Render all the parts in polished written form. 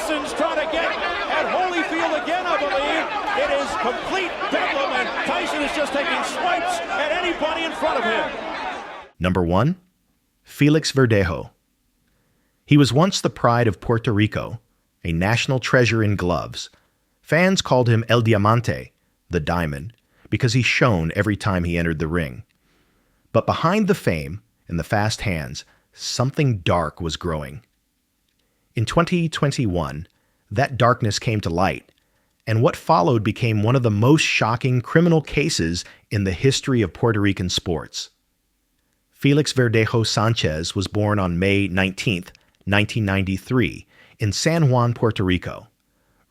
Tyson's trying to get at Holyfield again, I believe. It is complete bedlam, and Tyson is just taking swipes at anybody in front of him. Number 1. Felix Verdejo. He was once the pride of Puerto Rico, a national treasure in gloves. Fans called him El Diamante, the diamond, because he shone every time he entered the ring. But behind the fame and the fast hands, something dark was growing. In 2021, that darkness came to light, and what followed became one of the most shocking criminal cases in the history of Puerto Rican sports. Felix Verdejo Sanchez was born on May 19, 1993, in San Juan, Puerto Rico.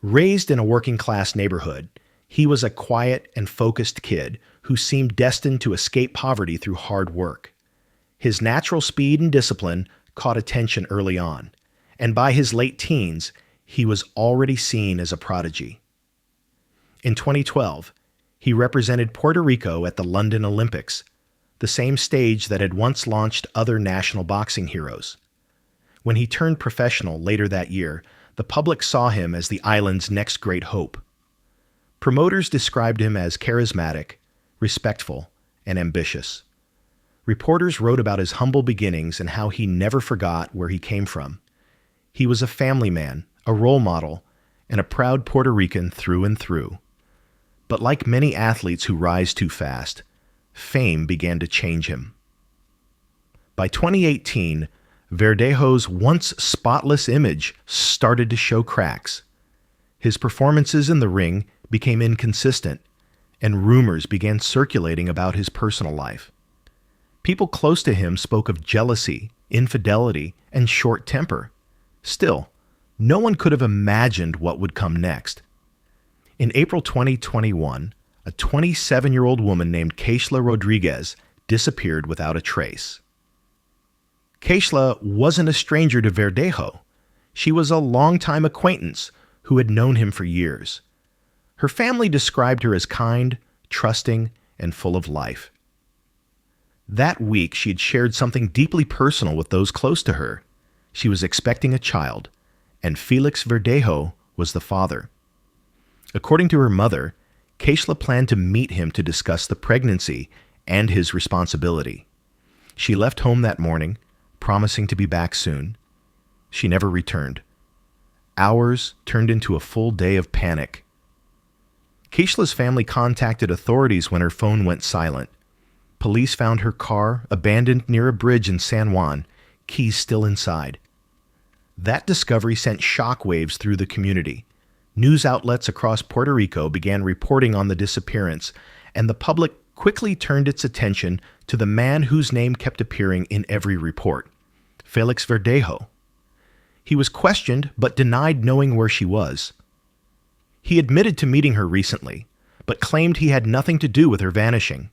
Raised in a working-class neighborhood, he was a quiet and focused kid who seemed destined to escape poverty through hard work. His natural speed and discipline caught attention early on, and by his late teens, he was already seen as a prodigy. In 2012, he represented Puerto Rico at the London Olympics, the same stage that had once launched other national boxing heroes. When he turned professional later that year, the public saw him as the island's next great hope. Promoters described him as charismatic, respectful, and ambitious. Reporters wrote about his humble beginnings and how he never forgot where he came from. He was a family man, a role model, and a proud Puerto Rican through and through. But like many athletes who rise too fast, fame began to change him. By 2018, Verdejo's once spotless image started to show cracks. His performances in the ring became inconsistent, and rumors began circulating about his personal life. People close to him spoke of jealousy, infidelity, and short temper. Still, no one could have imagined what would come next. In April 2021, a 27-year-old woman named Keishla Rodriguez disappeared without a trace. Keishla wasn't a stranger to Verdejo. She was a longtime acquaintance who had known him for years. Her family described her as kind, trusting, and full of life. That week, she had shared something deeply personal with those close to her. She was expecting a child, and Felix Verdejo was the father. According to her mother, Keishla planned to meet him to discuss the pregnancy and his responsibility. She left home that morning, promising to be back soon. She never returned. Hours turned into a full day of panic. Keishla's family contacted authorities when her phone went silent. Police found her car abandoned near a bridge in San Juan, keys still inside. That discovery sent shockwaves through the community. News outlets across Puerto Rico began reporting on the disappearance, and the public quickly turned its attention to the man whose name kept appearing in every report, Felix Verdejo. He was questioned but denied knowing where she was. He admitted to meeting her recently, but claimed he had nothing to do with her vanishing.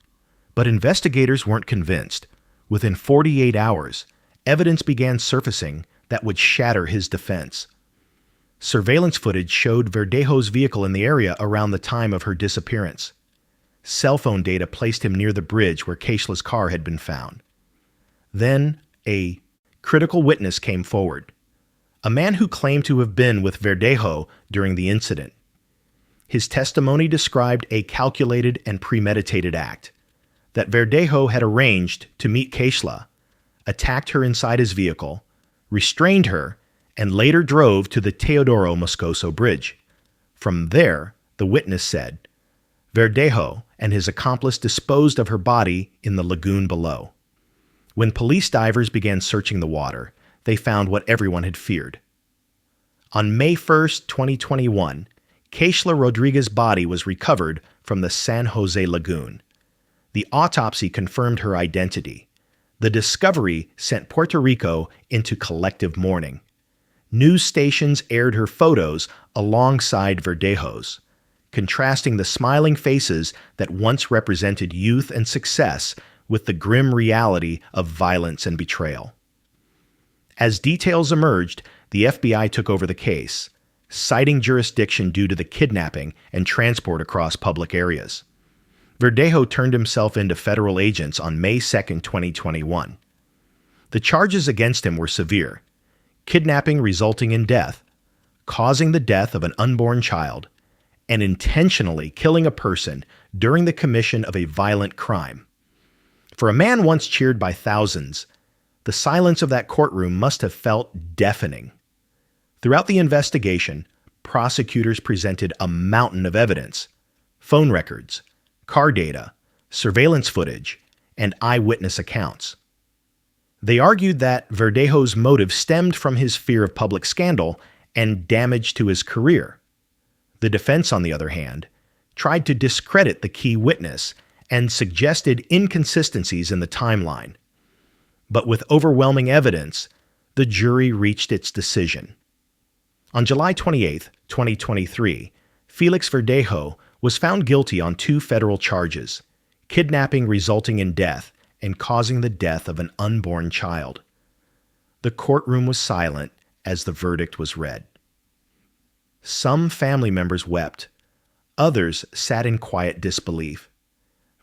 But investigators weren't convinced. Within 48 hours, evidence began surfacing that would shatter his defense. Surveillance footage showed Verdejo's vehicle in the area around the time of her disappearance. Cell phone data placed him near the bridge where Keishla's car had been found. Then, a critical witness came forward, a man who claimed to have been with Verdejo during the incident. His testimony described a calculated and premeditated act, that Verdejo had arranged to meet Keishla, attacked her inside his vehicle, restrained her, and later drove to the Teodoro Moscoso Bridge. From there, the witness said, Verdejo and his accomplice disposed of her body in the lagoon below. When police divers began searching the water, they found what everyone had feared. On May 1, 2021, Keishla Rodriguez's body was recovered from the San Jose Lagoon. The autopsy confirmed her identity. The discovery sent Puerto Rico into collective mourning. News stations aired her photos alongside Verdejo's, contrasting the smiling faces that once represented youth and success with the grim reality of violence and betrayal. As details emerged, the FBI took over the case, citing jurisdiction due to the kidnapping and transport across public areas. Verdejo turned himself into federal agents on May 2, 2021. The charges against him were severe: kidnapping resulting in death, causing the death of an unborn child, and intentionally killing a person during the commission of a violent crime. For a man once cheered by thousands, the silence of that courtroom must have felt deafening. Throughout the investigation, prosecutors presented a mountain of evidence: phone records, car data, surveillance footage, and eyewitness accounts. They argued that Verdejo's motive stemmed from his fear of public scandal and damage to his career. The defense, on the other hand, tried to discredit the key witness and suggested inconsistencies in the timeline. But with overwhelming evidence, the jury reached its decision. On July 28, 2023, Felix Verdejo was found guilty on 2 federal charges: kidnapping resulting in death and causing the death of an unborn child. The courtroom was silent as the verdict was read. Some family members wept. Others sat in quiet disbelief.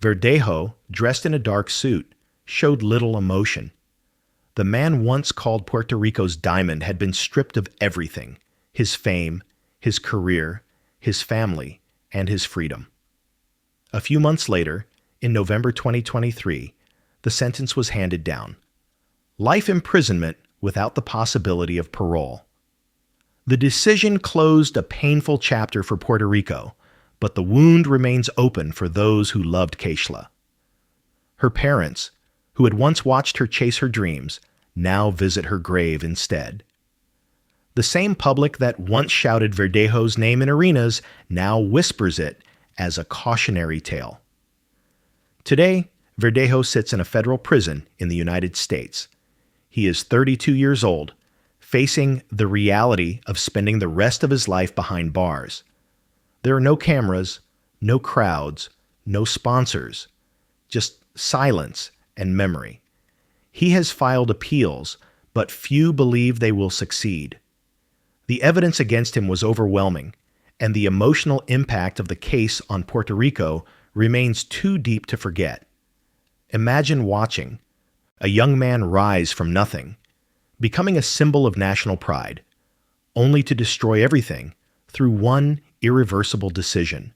Verdejo, dressed in a dark suit, showed little emotion. The man once called Puerto Rico's diamond had been stripped of everything: his fame, his career, his family, and his freedom. A few months later, in November 2023, the sentence was handed down: life imprisonment without the possibility of parole. The decision closed a painful chapter for Puerto Rico, but the wound remains open for those who loved Keishla. Her parents, who had once watched her chase her dreams, now visit her grave instead. The same public that once shouted Verdejo's name in arenas now whispers it as a cautionary tale. Today, Verdejo sits in a federal prison in the United States. He is 32 years old, facing the reality of spending the rest of his life behind bars. There are no cameras, no crowds, no sponsors, just silence and memory. He has filed appeals, but few believe they will succeed. The evidence against him was overwhelming, and the emotional impact of the case on Puerto Rico remains too deep to forget. Imagine watching a young man rise from nothing, becoming a symbol of national pride, only to destroy everything through one irreversible decision.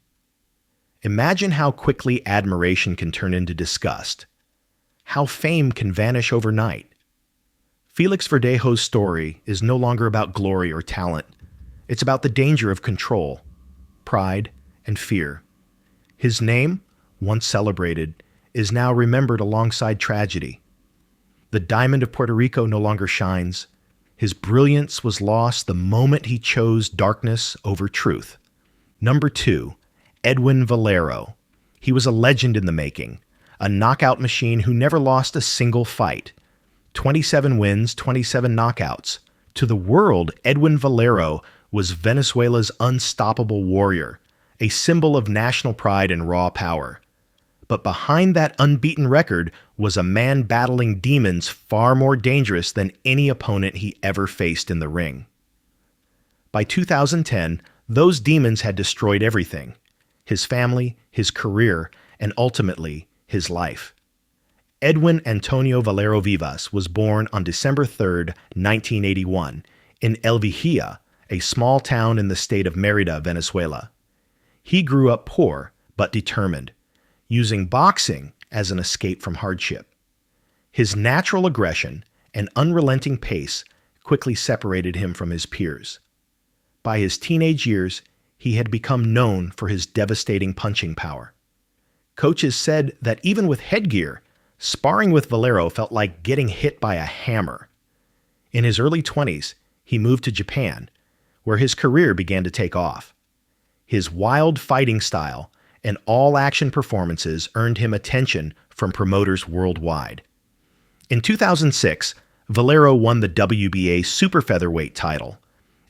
Imagine how quickly admiration can turn into disgust, how fame can vanish overnight. Felix Verdejo's story is no longer about glory or talent. It's about the danger of control, pride, and fear. His name, once celebrated, is now remembered alongside tragedy. The diamond of Puerto Rico no longer shines. His brilliance was lost the moment he chose darkness over truth. Number 2, Edwin Valero. He was a legend in the making, a knockout machine who never lost a single fight. 27 wins, 27 knockouts. To the world, Edwin Valero was Venezuela's unstoppable warrior, a symbol of national pride and raw power. But behind that unbeaten record was a man battling demons far more dangerous than any opponent he ever faced in the ring. By 2010, those demons had destroyed everything: his family, his career, and ultimately, his life. Edwin Antonio Valero Vivas was born on December 3, 1981, in El Vigía, a small town in the state of Mérida, Venezuela. He grew up poor but determined, using boxing as an escape from hardship. His natural aggression and unrelenting pace quickly separated him from his peers. By his teenage years, he had become known for his devastating punching power. Coaches said that even with headgear, sparring with Valero felt like getting hit by a hammer. In his early 20s, he moved to Japan, where his career began to take off. His wild fighting style and all-action performances earned him attention from promoters worldwide. In 2006, Valero won the WBA super featherweight title,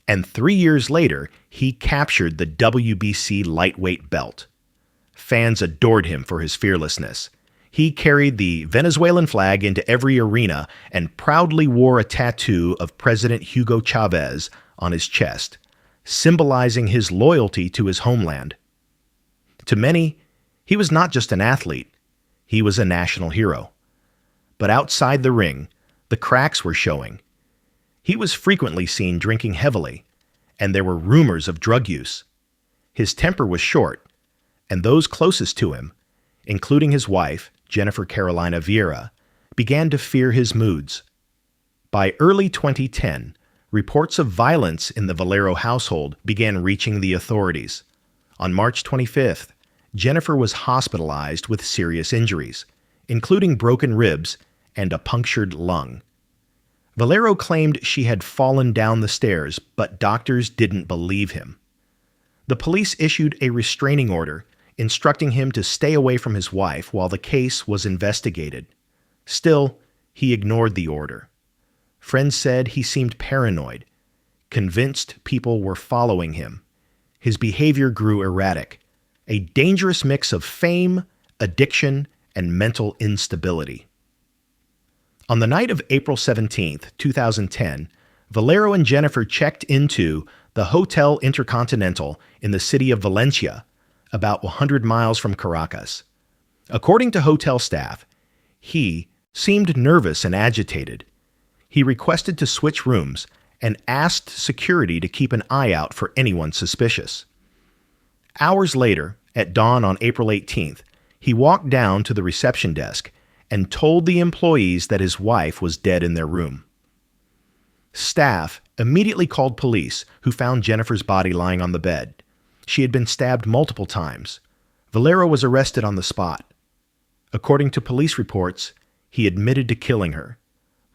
and 3 years later, he captured the WBC lightweight belt. Fans adored him for his fearlessness. He carried the Venezuelan flag into every arena and proudly wore a tattoo of President Hugo Chavez on his chest, symbolizing his loyalty to his homeland. To many, he was not just an athlete, he was a national hero. But outside the ring, the cracks were showing. He was frequently seen drinking heavily, and there were rumors of drug use. His temper was short, and those closest to him, including his wife, Jennifer Carolina Vieira, began to fear his moods. By early 2010, reports of violence in the Valero household began reaching the authorities. On March 25th, Jennifer was hospitalized with serious injuries, including broken ribs and a punctured lung. Valero claimed she had fallen down the stairs, but doctors didn't believe him. The police issued a restraining order instructing him to stay away from his wife while the case was investigated. Still, he ignored the order. Friends said he seemed paranoid, convinced people were following him. His behavior grew erratic, a dangerous mix of fame, addiction, and mental instability. On the night of April 17, 2010, Valero and Jennifer checked into the Hotel Intercontinental in the city of Valencia, about 100 miles from Caracas. According to hotel staff, he seemed nervous and agitated. He requested to switch rooms and asked security to keep an eye out for anyone suspicious. Hours later, at dawn on April 18th, he walked down to the reception desk and told the employees that his wife was dead in their room. Staff immediately called police, who found Jennifer's body lying on the bed. She had been stabbed multiple times. Valero was arrested on the spot. According to police reports, he admitted to killing her,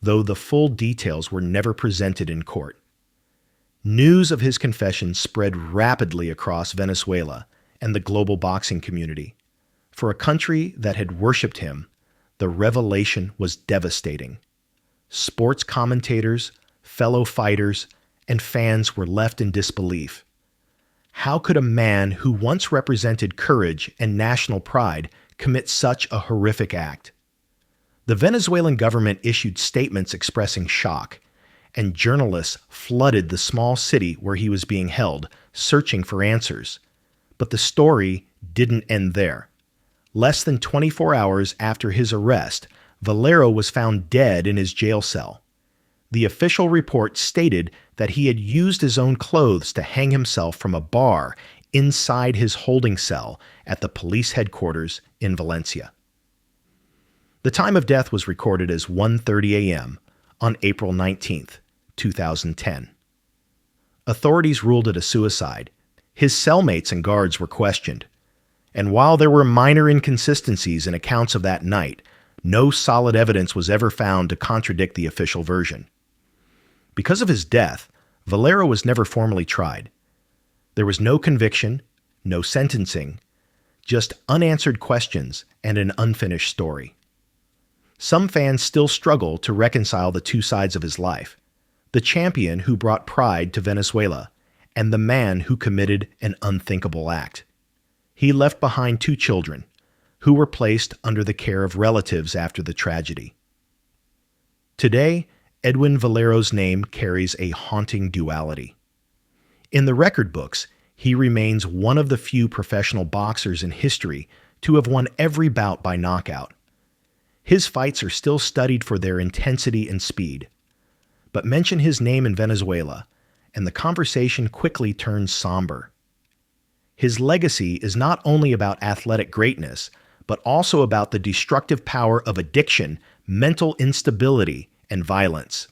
though the full details were never presented in court. News of his confession spread rapidly across Venezuela and the global boxing community. For a country that had worshipped him, the revelation was devastating. Sports commentators, fellow fighters, and fans were left in disbelief. How could a man who once represented courage and national pride commit such a horrific act? The Venezuelan government issued statements expressing shock, and journalists flooded the small city where he was being held, searching for answers. But the story didn't end there. Less than 24 hours after his arrest, Valero was found dead in his jail cell. The official report stated that he had used his own clothes to hang himself from a bar inside his holding cell at the police headquarters in Valencia. The time of death was recorded as 1:30 a.m. on April 19, 2010. Authorities ruled it a suicide. His cellmates and guards were questioned. And while there were minor inconsistencies in accounts of that night, no solid evidence was ever found to contradict the official version. Because of his death, Valero was never formally tried. There was no conviction, no sentencing, just unanswered questions and an unfinished story. Some fans still struggle to reconcile the two sides of his life: the champion who brought pride to Venezuela and the man who committed an unthinkable act. He left behind 2 children, who were placed under the care of relatives after the tragedy. Today, Edwin Valero's name carries a haunting duality. In the record books, he remains one of the few professional boxers in history to have won every bout by knockout. His fights are still studied for their intensity and speed. But mention his name in Venezuela, and the conversation quickly turns somber. His legacy is not only about athletic greatness, but also about the destructive power of addiction, mental instability, and violence.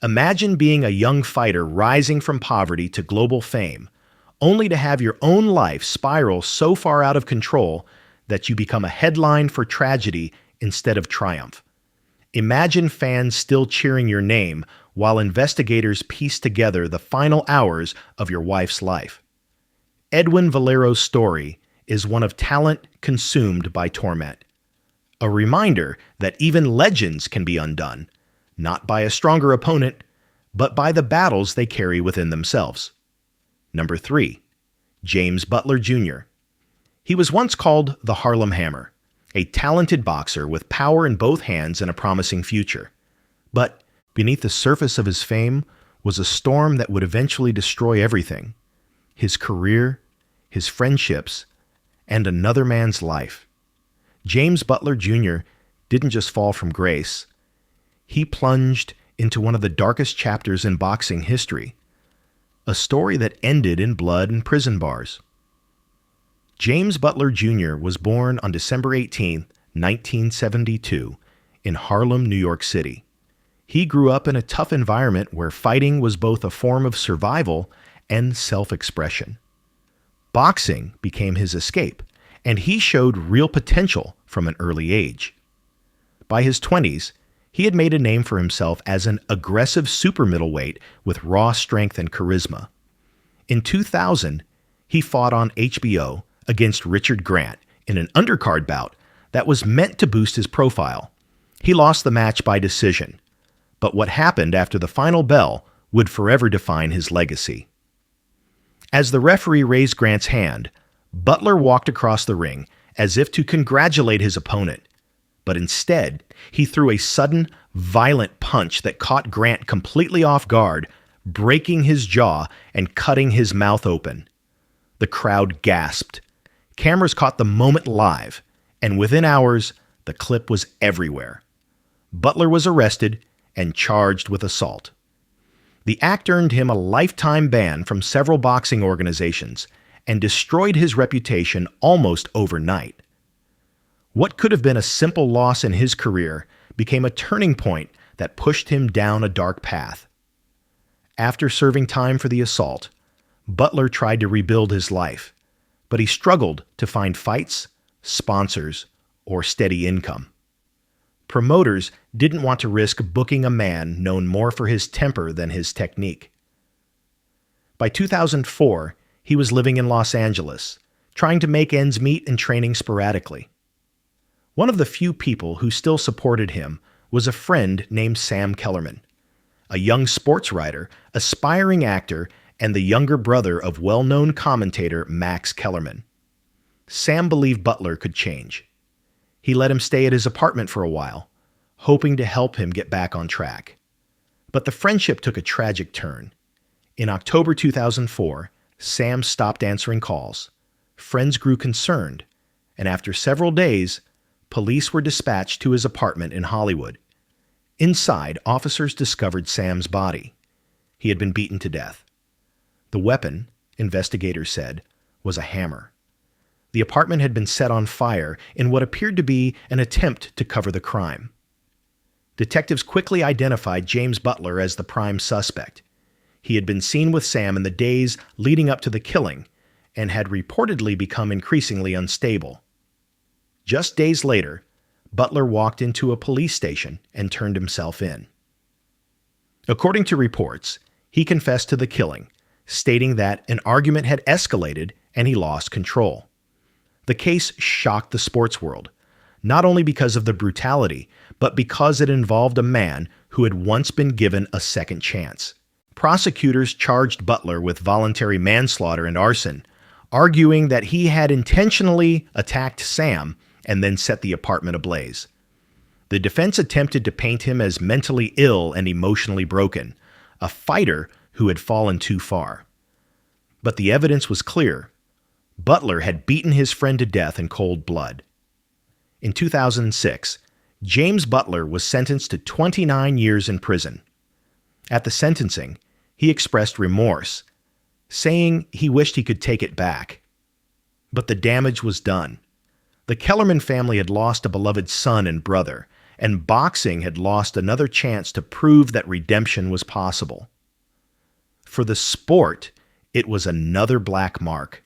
Imagine being a young fighter rising from poverty to global fame, only to have your own life spiral so far out of control that you become a headline for tragedy instead of triumph. Imagine fans still cheering your name while investigators piece together the final hours of your wife's life. Edwin Valero's story is one of talent consumed by torment. A reminder that even legends can be undone, not by a stronger opponent, but by the battles they carry within themselves. Number 3, James Butler Jr. He was once called the Harlem Hammer, a talented boxer with power in both hands and a promising future. But beneath the surface of his fame was a storm that would eventually destroy everything: his career, his friendships, and another man's life. James Butler Jr. didn't just fall from grace. He plunged into one of the darkest chapters in boxing history. a story that ended in blood and prison bars. James Butler Jr. was born on December 18, 1972, in Harlem, New York City. He grew up in a tough environment where fighting was both a form of survival and self-expression. Boxing became his escape, and he showed real potential from an early age. By his 20s, he had made a name for himself as an aggressive super middleweight with raw strength and charisma. In 2000, he fought on HBO against Richard Grant in an undercard bout that was meant to boost his profile. He lost the match by decision, but what happened after the final bell would forever define his legacy. As the referee raised Grant's hand, Butler walked across the ring as if to congratulate his opponent, but instead, he threw a sudden, violent punch that caught Grant completely off guard, breaking his jaw and cutting his mouth open. The crowd gasped. Cameras caught the moment live, and within hours, the clip was everywhere. Butler was arrested and charged with assault. The act earned him a lifetime ban from several boxing organizations and destroyed his reputation almost overnight. What could have been a simple loss in his career became a turning point that pushed him down a dark path. After serving time for the assault, Butler tried to rebuild his life, but he struggled to find fights, sponsors, or steady income. Promoters didn't want to risk booking a man known more for his temper than his technique. By 2004, he was living in Los Angeles, trying to make ends meet and training sporadically. One of the few people who still supported him was a friend named Sam Kellerman, a young sports writer, aspiring actor, and the younger brother of well-known commentator Max Kellerman. Sam believed Butler could change. He let him stay at his apartment for a while, hoping to help him get back on track. But the friendship took a tragic turn. In October 2004, Sam stopped answering calls. Friends grew concerned, and after several days, police were dispatched to his apartment in Hollywood. Inside, officers discovered Sam's body. He had been beaten to death. The weapon, investigators said, was a hammer. The apartment had been set on fire in what appeared to be an attempt to cover the crime. Detectives quickly identified James Butler as the prime suspect. He had been seen with Sam in the days leading up to the killing and had reportedly become increasingly unstable. Just days later, Butler walked into a police station and turned himself in. According to reports, he confessed to the killing, stating that an argument had escalated and he lost control. The case shocked the sports world, not only because of the brutality, but because it involved a man who had once been given a second chance. Prosecutors charged Butler with voluntary manslaughter and arson, arguing that he had intentionally attacked Sam and then set the apartment ablaze. The defense attempted to paint him as mentally ill and emotionally broken, a fighter who had fallen too far. But the evidence was clear. Butler had beaten his friend to death in cold blood. In 2006, James Butler was sentenced to 29 years in prison. At the sentencing, he expressed remorse, saying he wished he could take it back. But the damage was done. The Kellerman family had lost a beloved son and brother, and boxing had lost another chance to prove that redemption was possible. For the sport, it was another black mark.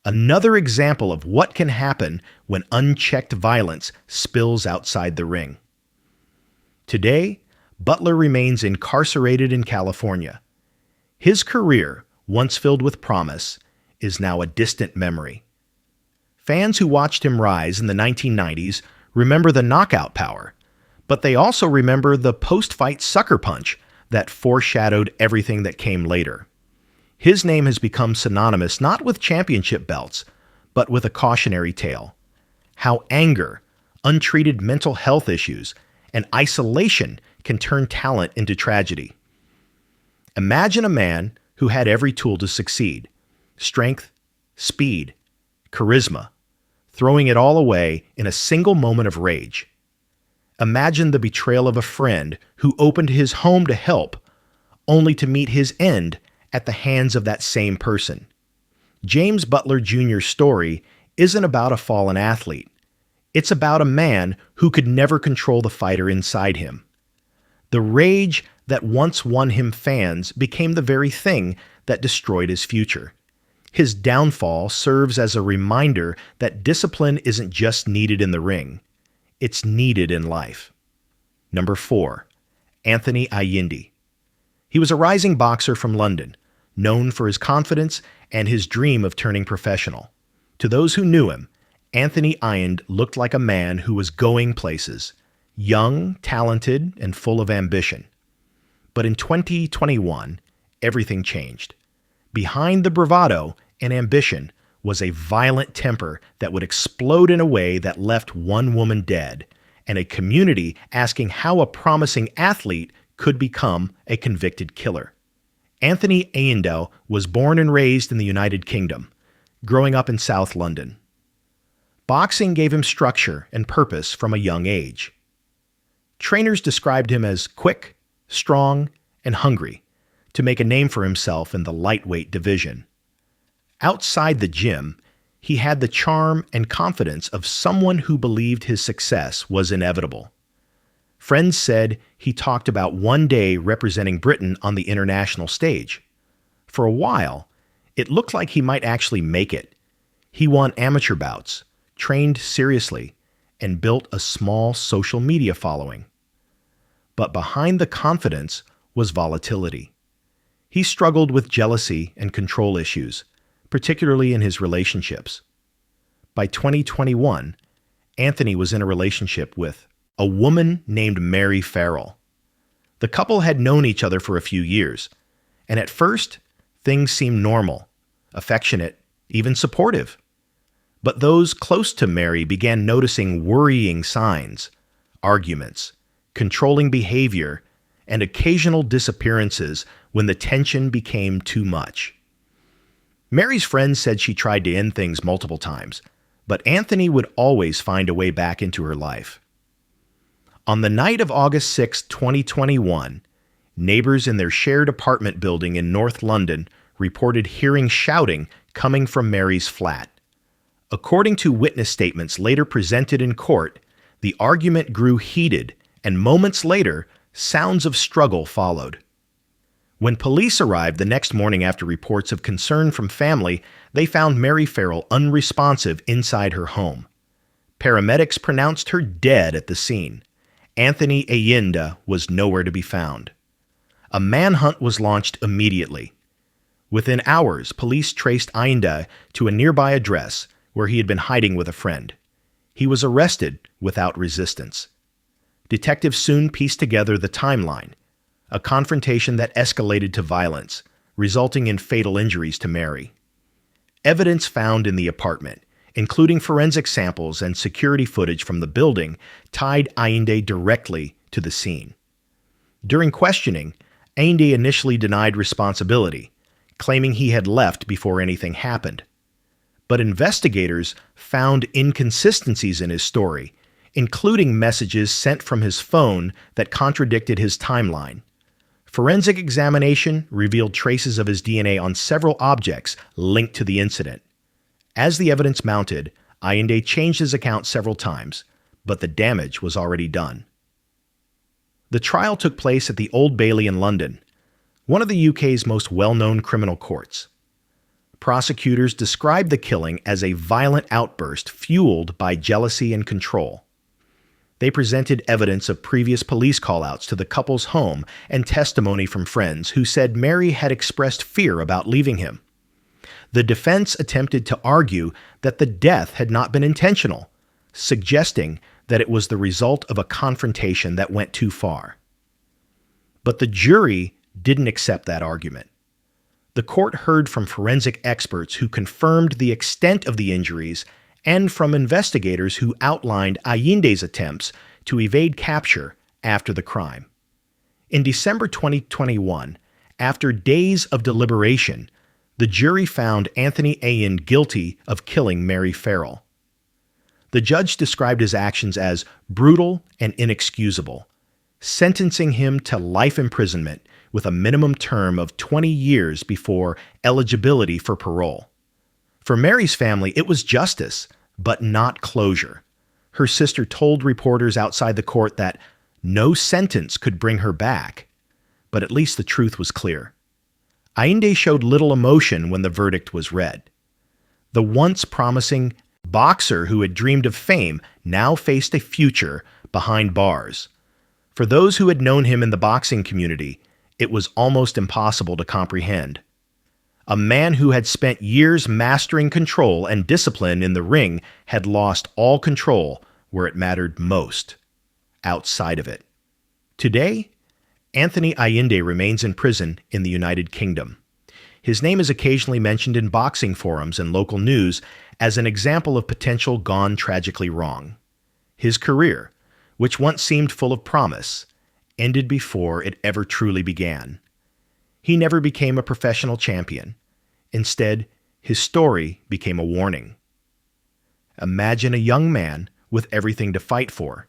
Another example of what can happen when unchecked violence spills outside the ring. Today, Butler remains incarcerated in California. His career, once filled with promise, is now a distant memory. Fans who watched him rise in the 1990s remember the knockout power, but they also remember the post-fight sucker punch that foreshadowed everything that came later. His name has become synonymous not with championship belts, but with a cautionary tale. How anger, untreated mental health issues, and isolation can turn talent into tragedy. Imagine a man who had every tool to succeed: strength, speed, charisma, throwing it all away in a single moment of rage. Imagine the betrayal of a friend who opened his home to help, only to meet his end at the hands of that same person. James Butler Jr.'s story isn't about a fallen athlete. It's about a man who could never control the fighter inside him. The rage that once won him fans became the very thing that destroyed his future. His downfall serves as a reminder that discipline isn't just needed in the ring. It's needed in life. Number 4. Anthony Ayinde. He was a rising boxer from London, known for his confidence and his dream of turning professional. To those who knew him, Anthony Ayinde looked like a man who was going places, young, talented, and full of ambition. But in 2021, everything changed. Behind the bravado and ambition was a violent temper that would explode in a way that left one woman dead, and a community asking how a promising athlete could become a convicted killer. Anthony Ayinde was born and raised in the United Kingdom, growing up in South London. Boxing gave him structure and purpose from a young age. Trainers described him as quick, strong, and hungry to make a name for himself in the lightweight division. Outside the gym, he had the charm and confidence of someone who believed his success was inevitable. Friends said he talked about one day representing Britain on the international stage. For a while, it looked like he might actually make it. He won amateur bouts, trained seriously, and built a small social media following. But behind the confidence was volatility. He struggled with jealousy and control issues, particularly in his relationships. By 2021, Anthony was in a relationship with a woman named Mary Farrell. The couple had known each other for a few years, and at first, things seemed normal, affectionate, even supportive. But those close to Mary began noticing worrying signs, arguments, controlling behavior, and occasional disappearances when the tension became too much. Mary's friends said she tried to end things multiple times, but Anthony would always find a way back into her life. On the night of August 6, 2021, neighbors in their shared apartment building in North London reported hearing shouting coming from Mary's flat. According to witness statements later presented in court, the argument grew heated, and moments later, sounds of struggle followed. When police arrived the next morning after reports of concern from family, they found Mary Farrell unresponsive inside her home. Paramedics pronounced her dead at the scene. Anthony Ayinde was nowhere to be found. A manhunt was launched immediately. Within hours, police traced Ayinde to a nearby address where he had been hiding with a friend. He was arrested without resistance. Detectives soon pieced together the timeline, a confrontation that escalated to violence, resulting in fatal injuries to Mary. Evidence found in the apartment, including forensic samples and security footage from the building, tied Ayinde directly to the scene. During questioning, Ayinde initially denied responsibility, claiming he had left before anything happened. But investigators found inconsistencies in his story, including messages sent from his phone that contradicted his timeline. Forensic examination revealed traces of his DNA on several objects linked to the incident. As the evidence mounted, Ayinde changed his account several times, but the damage was already done. The trial took place at the Old Bailey in London, one of the UK's most well-known criminal courts. Prosecutors described the killing as a violent outburst fueled by jealousy and control. They presented evidence of previous police call-outs to the couple's home and testimony from friends who said Mary had expressed fear about leaving him. The defense attempted to argue that the death had not been intentional, suggesting that it was the result of a confrontation that went too far. But the jury didn't accept that argument. The court heard from forensic experts who confirmed the extent of the injuries and from investigators who outlined Ayinde's attempts to evade capture after the crime. In December 2021, after days of deliberation, the jury found Anthony Ayinde guilty of killing Mary Farrell. The judge described his actions as brutal and inexcusable, sentencing him to life imprisonment with a minimum term of 20 years before eligibility for parole. For Mary's family, it was justice, but not closure. Her sister told reporters outside the court that no sentence could bring her back, but at least the truth was clear. Ayinde showed little emotion when the verdict was read. The once promising boxer who had dreamed of fame now faced a future behind bars. For those who had known him in the boxing community, it was almost impossible to comprehend. A man who had spent years mastering control and discipline in the ring had lost all control where it mattered most, outside of it. Today, Anthony Ayinde remains in prison in the United Kingdom. His name is occasionally mentioned in boxing forums and local news as an example of potential gone tragically wrong. His career, which once seemed full of promise, ended before it ever truly began. He never became a professional champion. Instead, his story became a warning. Imagine a young man with everything to fight for: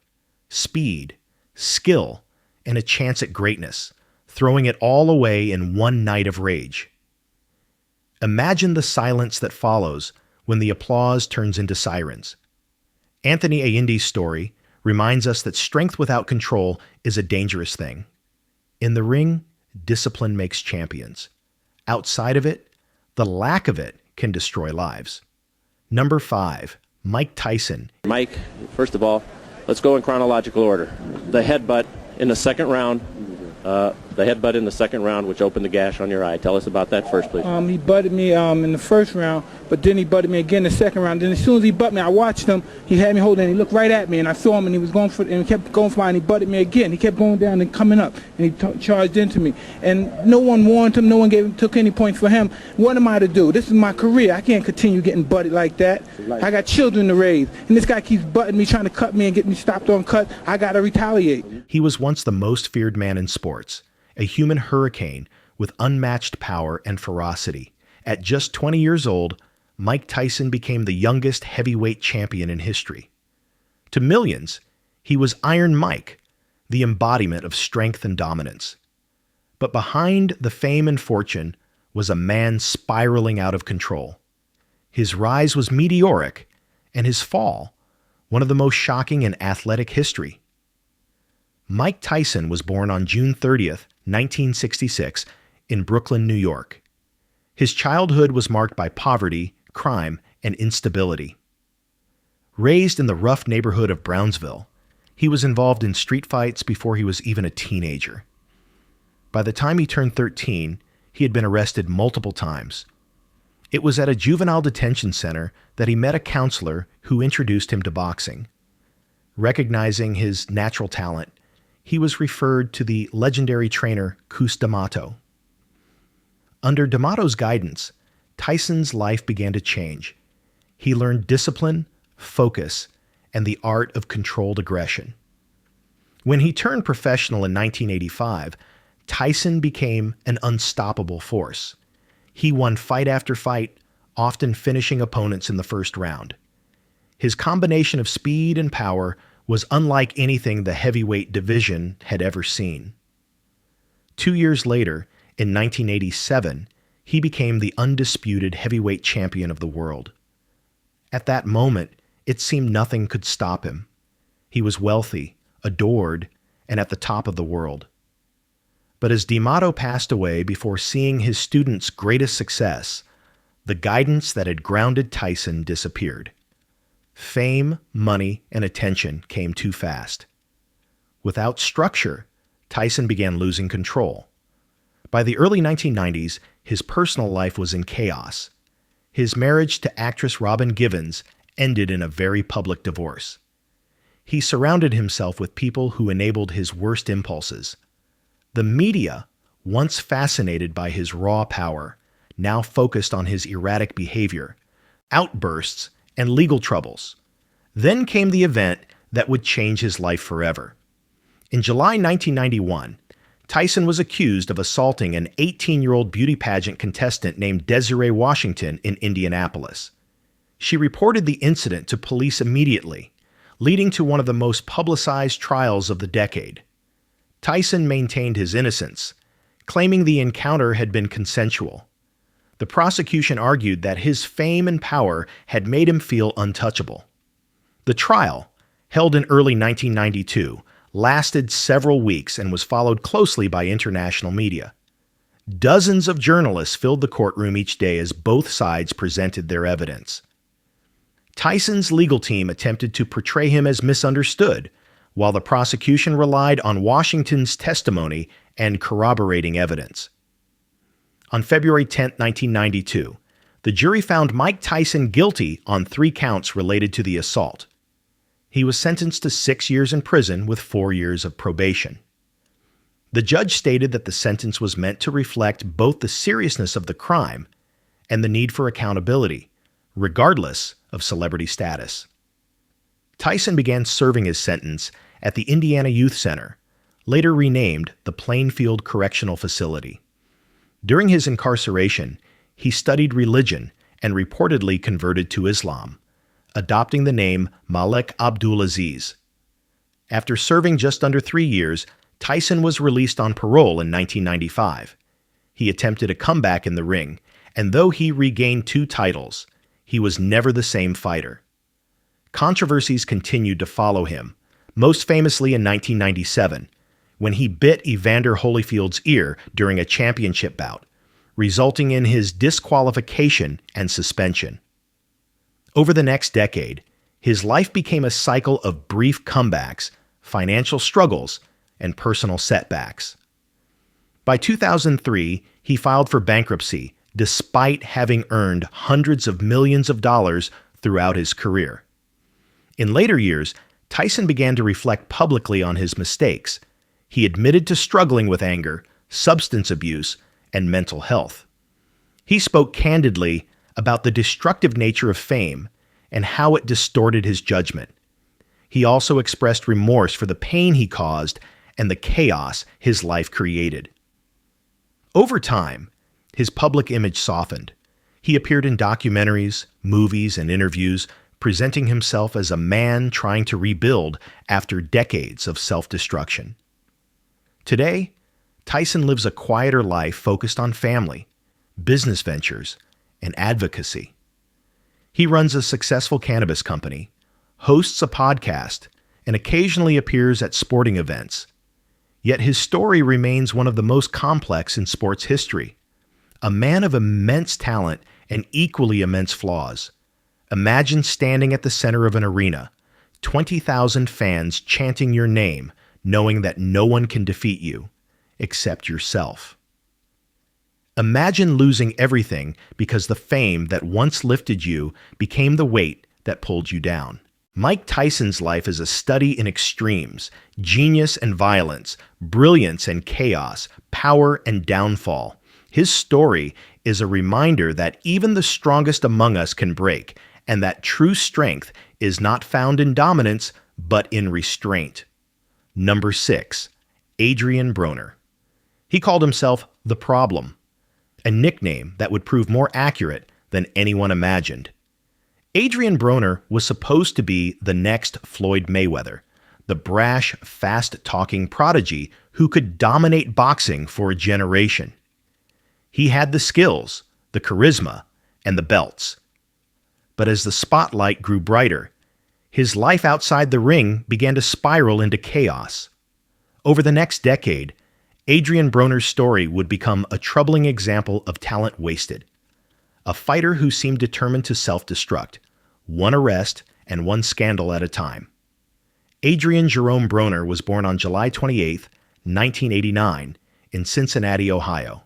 speed, skill, and a chance at greatness, throwing it all away in one night of rage. Imagine the silence that follows when the applause turns into sirens. Anthony Ayinde's story reminds us that strength without control is a dangerous thing. In the ring, discipline makes champions. Outside of it, the lack of it can destroy lives. Number 5, Mike Tyson. Mike, first of all, let's go in chronological order. The headbutt in the second round, which opened the gash on your eye. Tell us about that first, please. He butted me in the first round, but then he butted me again in the second round. Then as soon as he butted me, I watched him. He had me holding, and he looked right at me, and I saw him, and he was going for it, and he kept going for mine, and he butted me again. He kept going down and coming up, and he charged into me. And no one warned him. No one took any points for him. What am I to do? This is my career. I can't continue getting butted like that. I got children to raise, and this guy keeps butting me, trying to cut me and get me stopped on cut. I got to retaliate. He was once the most feared man in sports, a human hurricane with unmatched power and ferocity. At just 20 years old, Mike Tyson became the youngest heavyweight champion in history. To millions, he was Iron Mike, the embodiment of strength and dominance. But behind the fame and fortune was a man spiraling out of control. His rise was meteoric, and his fall, one of the most shocking in athletic history. Mike Tyson was born on June 30th, 1966, in Brooklyn, New York. His childhood was marked by poverty, crime, and instability. Raised in the rough neighborhood of Brownsville, he was involved in street fights before he was even a teenager. By the time he turned 13, he had been arrested multiple times. It was at a juvenile detention center that he met a counselor who introduced him to boxing. Recognizing his natural talent, he was referred to the legendary trainer Cus D'Amato. Under D'Amato's guidance, Tyson's life began to change. He learned discipline, focus, and the art of controlled aggression. When he turned professional in 1985, Tyson became an unstoppable force. He won fight after fight, often finishing opponents in the first round. His combination of speed and power was unlike anything the heavyweight division had ever seen. 2 years later, in 1987, he became the undisputed heavyweight champion of the world. At that moment, it seemed nothing could stop him. He was wealthy, adored, and at the top of the world. But as D'Amato passed away before seeing his students' greatest success, the guidance that had grounded Tyson disappeared. Fame, money, and attention came too fast. Without structure, Tyson began losing control. By the early 1990s, his personal life was in chaos. His marriage to actress Robin Givens ended in a very public divorce. He surrounded himself with people who enabled his worst impulses. The media, once fascinated by his raw power, now focused on his erratic behavior, outbursts, and legal troubles. Then came the event that would change his life forever. In July 1991, Tyson was accused of assaulting an 18-year-old beauty pageant contestant named Desiree Washington in Indianapolis. She reported the incident to police immediately, leading to one of the most publicized trials of the decade. Tyson maintained his innocence, claiming the encounter had been consensual. The prosecution argued that his fame and power had made him feel untouchable. The trial, held in early 1992, lasted several weeks and was followed closely by international media. Dozens of journalists filled the courtroom each day as both sides presented their evidence. Tyson's legal team attempted to portray him as misunderstood, while the prosecution relied on Washington's testimony and corroborating evidence. On February 10, 1992, the jury found Mike Tyson guilty on 3 counts related to the assault. He was sentenced to 6 years in prison with 4 years of probation. The judge stated that the sentence was meant to reflect both the seriousness of the crime and the need for accountability, regardless of celebrity status. Tyson began serving his sentence at the Indiana Youth Center, later renamed the Plainfield Correctional Facility. During his incarceration, he studied religion and reportedly converted to Islam, adopting the name Malik Abdulaziz. After serving just under 3 years, Tyson was released on parole in 1995. He attempted a comeback in the ring, and though he regained 2 titles, he was never the same fighter. Controversies continued to follow him, most famously in 1997, when he bit Evander Holyfield's ear during a championship bout, resulting in his disqualification and suspension. Over the next decade, his life became a cycle of brief comebacks, financial struggles, and personal setbacks. By 2003, he filed for bankruptcy despite having earned hundreds of millions of dollars throughout his career. In later years, Tyson began to reflect publicly on his mistakes. He admitted to struggling with anger, substance abuse, and mental health. He spoke candidly about the destructive nature of fame and how it distorted his judgment. He also expressed remorse for the pain he caused and the chaos his life created. Over time, his public image softened. He appeared in documentaries, movies, and interviews, presenting himself as a man trying to rebuild after decades of self-destruction. Today, Tyson lives a quieter life focused on family, business ventures, and advocacy. He runs a successful cannabis company, hosts a podcast, and occasionally appears at sporting events. Yet his story remains one of the most complex in sports history. A man of immense talent and equally immense flaws. Imagine standing at the center of an arena, 20,000 fans chanting your name, knowing that no one can defeat you, except yourself. Imagine losing everything because the fame that once lifted you became the weight that pulled you down. Mike Tyson's life is a study in extremes, genius and violence, brilliance and chaos, power and downfall. His story is a reminder that even the strongest among us can break, and that true strength is not found in dominance, but in restraint. Number 6, Adrien Broner. He called himself The Problem, a nickname that would prove more accurate than anyone imagined. Adrien Broner was supposed to be the next Floyd Mayweather, the brash, fast-talking prodigy who could dominate boxing for a generation. He had the skills, the charisma, and the belts. But as the spotlight grew brighter, his life outside the ring began to spiral into chaos. Over the next decade, Adrien Broner's story would become a troubling example of talent wasted. A fighter who seemed determined to self-destruct, one arrest and one scandal at a time. Adrien Jerome Broner was born on July 28, 1989, in Cincinnati, Ohio.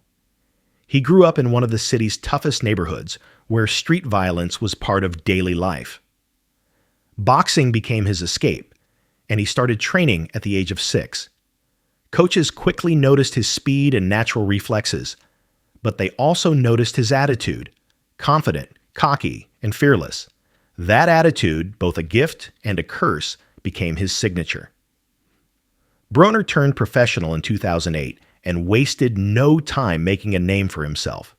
He grew up in one of the city's toughest neighborhoods, where street violence was part of daily life. Boxing became his escape, and he started training at the age of 6. Coaches quickly noticed his speed and natural reflexes, but they also noticed his attitude, confident, cocky, and fearless. That attitude, both a gift and a curse, became his signature. Broner turned professional in 2008 and wasted no time making a name for himself.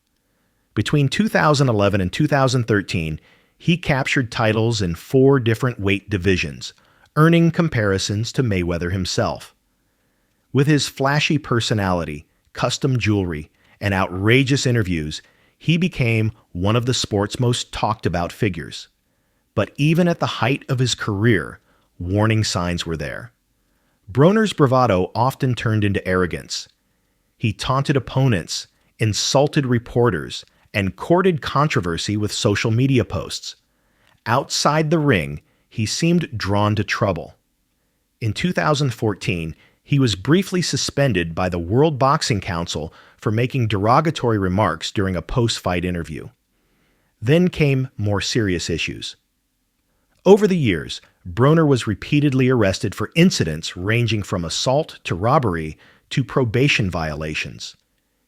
Between 2011 and 2013, he captured titles in 4 different weight divisions, earning comparisons to Mayweather himself. With his flashy personality, custom jewelry, and outrageous interviews, he became one of the sport's most talked about figures. But even at the height of his career, warning signs were there. Broner's bravado often turned into arrogance. He taunted opponents, insulted reporters, and courted controversy with social media posts. Outside the ring, he seemed drawn to trouble. In 2014, he was briefly suspended by the World Boxing Council for making derogatory remarks during a post-fight interview. Then came more serious issues. Over the years, Broner was repeatedly arrested for incidents ranging from assault to robbery to probation violations.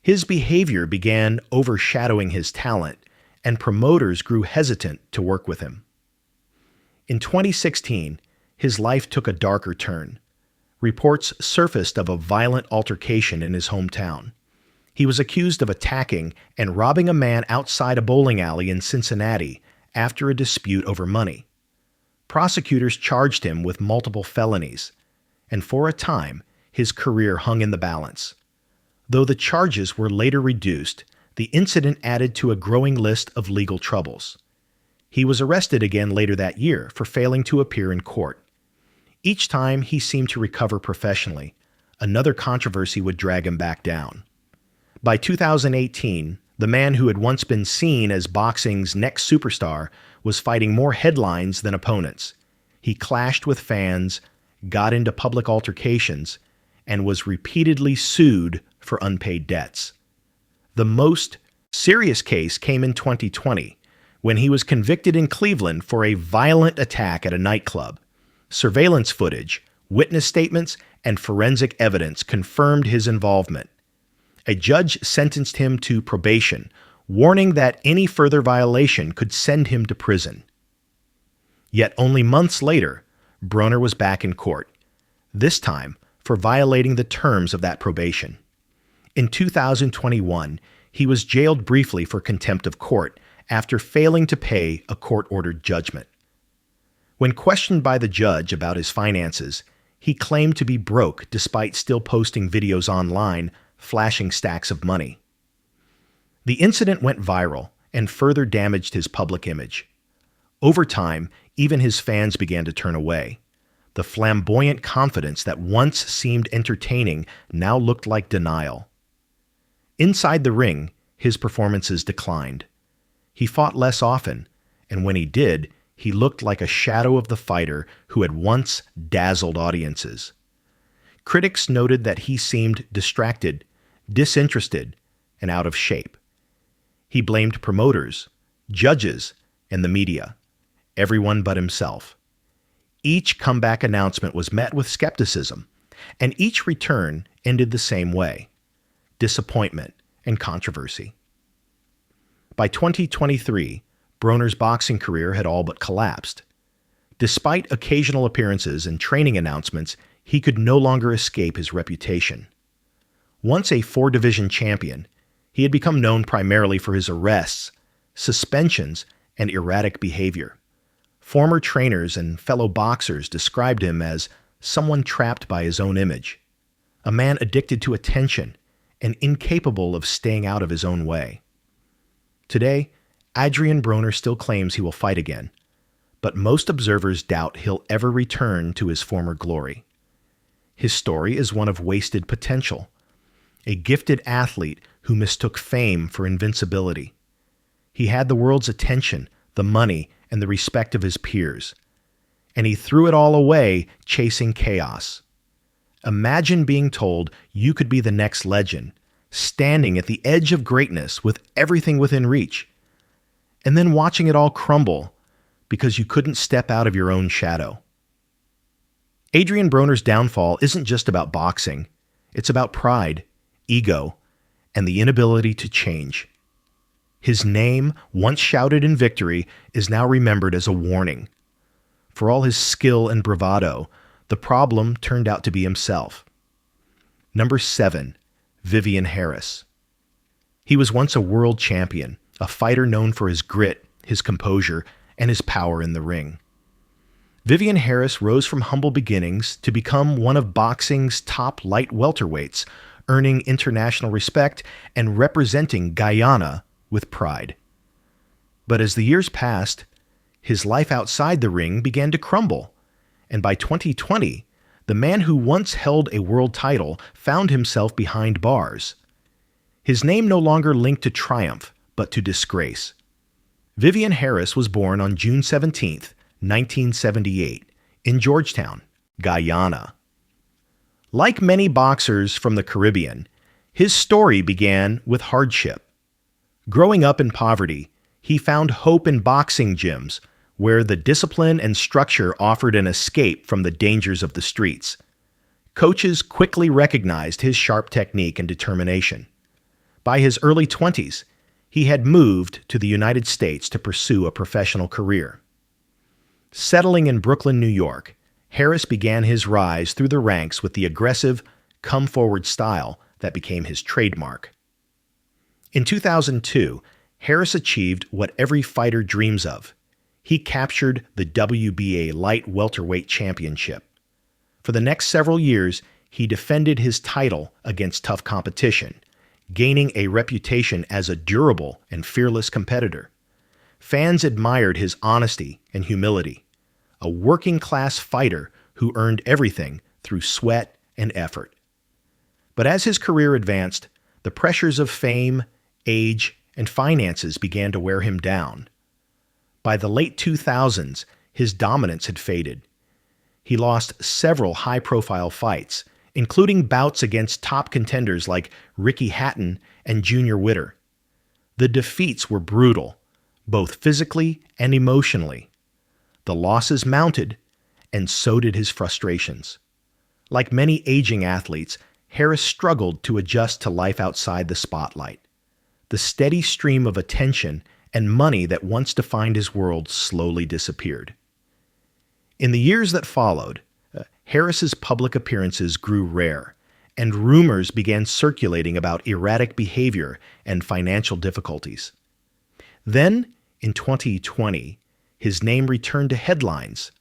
His behavior began overshadowing his talent, and promoters grew hesitant to work with him. In 2016, his life took a darker turn. Reports surfaced of a violent altercation in his hometown. He was accused of attacking and robbing a man outside a bowling alley in Cincinnati after a dispute over money. Prosecutors charged him with multiple felonies, and for a time, his career hung in the balance. Though the charges were later reduced, the incident added to a growing list of legal troubles. He was arrested again later that year for failing to appear in court. Each time he seemed to recover professionally, another controversy would drag him back down. By 2018, the man who had once been seen as boxing's next superstar was fighting more headlines than opponents. He clashed with fans, got into public altercations, and was repeatedly sued for unpaid debts. The most serious case came in 2020, when he was convicted in Cleveland for a violent attack at a nightclub. Surveillance footage, witness statements, and forensic evidence confirmed his involvement. A judge sentenced him to probation, warning that any further violation could send him to prison. Yet only months later, Broner was back in court, this time for violating the terms of that probation. In 2021, he was jailed briefly for contempt of court after failing to pay a court-ordered judgment. When questioned by the judge about his finances, he claimed to be broke despite still posting videos online flashing stacks of money. The incident went viral and further damaged his public image. Over time, even his fans began to turn away. The flamboyant confidence that once seemed entertaining now looked like denial. Inside the ring, his performances declined. He fought less often, and when he did, he looked like a shadow of the fighter who had once dazzled audiences. Critics noted that he seemed distracted, disinterested, and out of shape. He blamed promoters, judges, and the media, everyone but himself. Each comeback announcement was met with skepticism, and each return ended the same way: disappointment and controversy. By 2023, Broner's boxing career had all but collapsed. Despite occasional appearances and training announcements, he could no longer escape his reputation. Once a four-division champion, he had become known primarily for his arrests, suspensions, and erratic behavior. Former trainers and fellow boxers described him as someone trapped by his own image, a man addicted to attention and incapable of staying out of his own way. Today, Adrien Broner still claims he will fight again, but most observers doubt he'll ever return to his former glory. His story is one of wasted potential, a gifted athlete who mistook fame for invincibility. He had the world's attention, the money, and the respect of his peers, and he threw it all away chasing chaos. Imagine being told you could be the next legend, standing at the edge of greatness with everything within reach, and then watching it all crumble because you couldn't step out of your own shadow. Adrien Broner's downfall isn't just about boxing. It's about pride, ego, and the inability to change. His name, once shouted in victory, is now remembered as a warning. For all his skill and bravado, the problem turned out to be himself. Number 7, Vivian Harris. He was once a world champion, a fighter known for his grit, his composure, and his power in the ring. Vivian Harris rose from humble beginnings to become one of boxing's top light welterweights, earning international respect and representing Guyana with pride. But as the years passed, his life outside the ring began to crumble, and by 2020, the man who once held a world title found himself behind bars. His name no longer linked to triumph, but to disgrace. Vivian Harris was born on June 17, 1978, in Georgetown, Guyana. Like many boxers from the Caribbean, his story began with hardship. Growing up in poverty, he found hope in boxing gyms, where the discipline and structure offered an escape from the dangers of the streets. Coaches quickly recognized his sharp technique and determination. By his early 20s, he had moved to the United States to pursue a professional career. Settling in Brooklyn, New York, Harris began his rise through the ranks with the aggressive, come-forward style that became his trademark. In 2002, Harris achieved what every fighter dreams of. He captured the WBA light welterweight championship. For the next several years, he defended his title against tough competition, gaining a reputation as a durable and fearless competitor. Fans admired his honesty and humility, a working-class fighter who earned everything through sweat and effort. But as his career advanced, the pressures of fame, age, and finances began to wear him down. By the late 2000s, his dominance had faded. He lost several high-profile fights, including bouts against top contenders like Ricky Hatton and Junior Witter. The defeats were brutal, both physically and emotionally. The losses mounted, and so did his frustrations. Like many aging athletes, Harris struggled to adjust to life outside the spotlight. The steady stream of attention and money that once defined his world slowly disappeared. In the years that followed, Harris's public appearances grew rare, and rumors began circulating about erratic behavior and financial difficulties. Then, in 2020, his name returned to headlines,